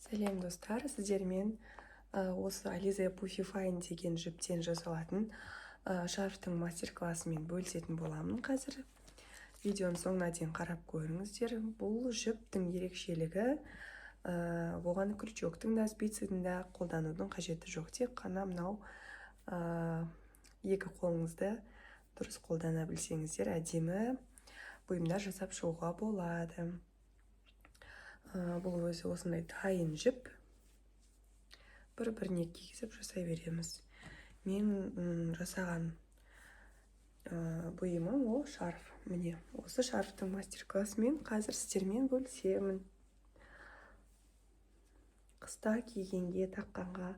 Сәлем достар, сіздермен осы Alize Puffy Fine деген жіптен жасалатын шарфтың мастер-классымен бөлісетін боламын қазір. Видеоның соңына дейін қарап көріңіздер. Бұл жіптің ерекшелігі оған крючоктың да спицаның да қолданудың қажеті жоқ. Тек қана мынау екі қолыңызды дұрыс қолдана білсеңіздер әдемі бұйымдар жасап шығуға болады. Бұл өзі осындай дайын жіп. Бір-біріне кигізіп жасай береміз. Мен жасаған бұйымым ол шарф. Міне, осы шарфтың мастер-классымен қазір сіздермен бөлісемін. Қыста кигенге, таққанға,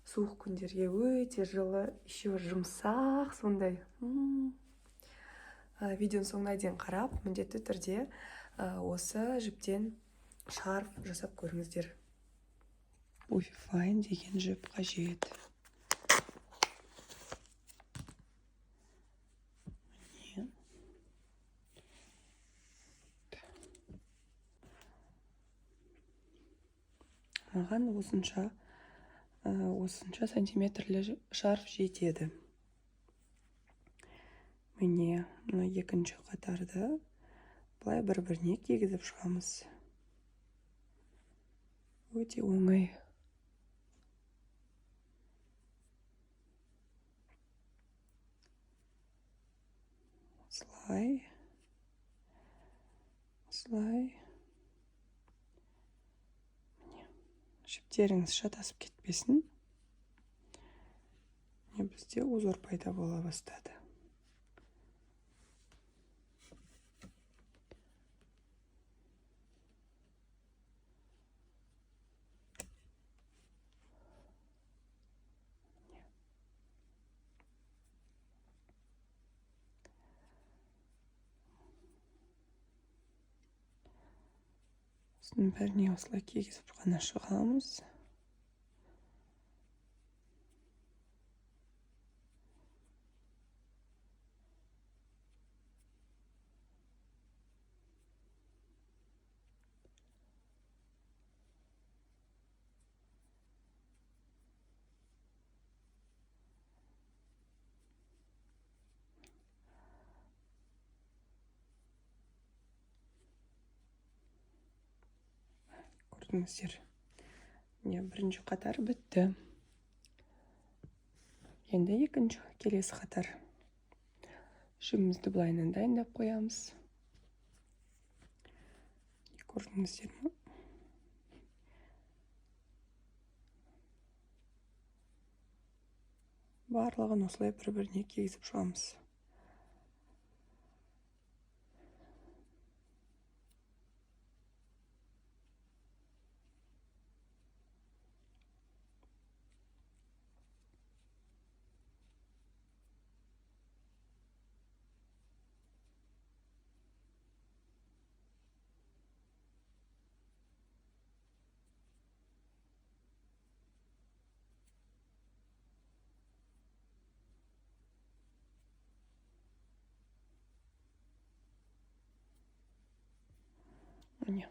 суық күндерге өте жылы, еще жұмсақ сондай. Видеоның соңына дейін қарап, міндетті түрде осы жіптен шарф жасап көріңіздер. Puffy Fine деген жіп қажет. Маған осынша сантиметрлі шарф жетеді. Міне, екінші қатарды бұлай бір-біріне кигізіп шығамыз. Өте оңай. Осылай. Жіптеріңіз шатасып кетпесін. Бізде узор пайда бола бастады. Осының бәріне осылай кигізіп ғана шығамыз. Көрдіңіздер. Бірінші қатар бітті. Енді екінші келесі қатар. Жібімізді былайынан дайындап қоямыз. Көрдіңіздер ме? Барлығын осылай бір-біріне кигізіп шығамыз. Міне,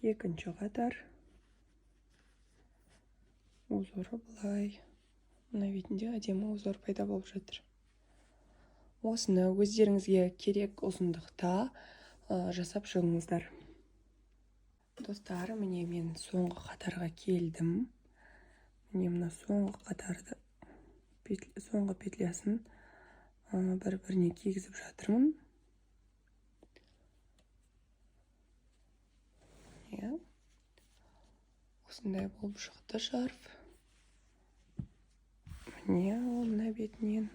екінші қатар. Узоры бұлай. Мына бетінде әдемі узор пайда болып жатыр. Осыны өздеріңізге керек ұзындықта жасап шығыңыздар. Достар, міне мен соңғы қатарға келдім. Міне мына соңғы қатарды, соңғы петлясын бір-біріне кигізіп жатырмын. Осындай болып шықты шарф. Міне, мына бетінен.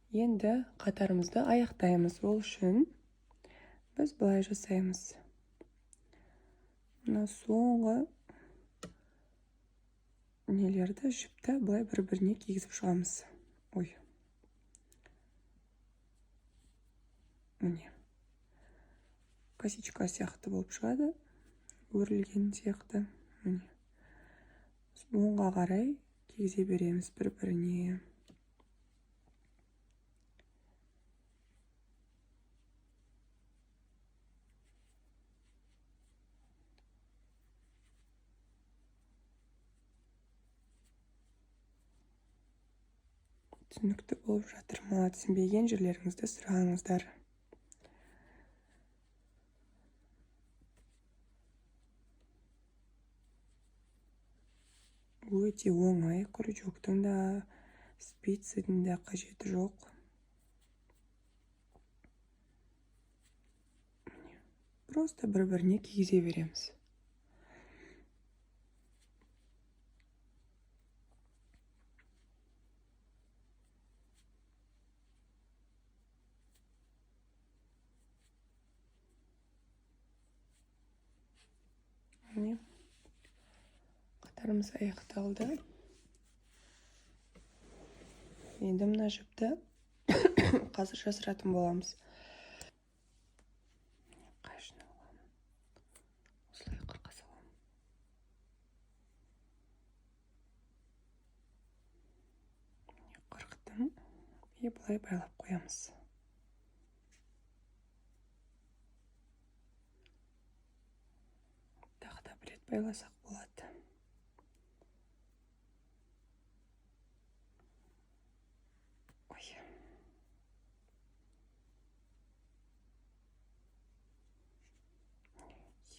Енді қатарымызды аяқтаймыз. Ол үшін біз былай жасаймыз. Мына соңғы нелерді жіпті былай бір-біріне кигізіп шығамыз. Міне. Косичка сияқты болып шығады. Өрілген сияқты. Міне. Оңға қарай кигізе береміз бір-біріне. түсінікті болып жатыр ма? Түсінбеген жерлеріңізді сұраңыздар. Өте оңай, крючоктың да спицаның да қажеті жоқ. Просто бір-біріне кигізе береміз. Міне, қатарымыз аяқталды. Енді мына жіпті қазір жасыратын боламыз. Қайшыны аламын. Осылай қырқа саламын. Қырықтым. И бұлай байлап қоямыз. Тағы да бір рет байласақ болады. Ой.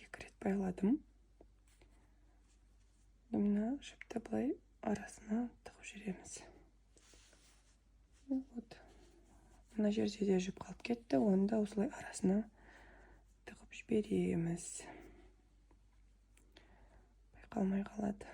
Екі рет байладым. Мына жіпті былай арасына тығып жүреміз. Вот. Мына жерде де жіп қалып кетті, оны да осылай арасына тығып жібереміз. Байқалмай қалады.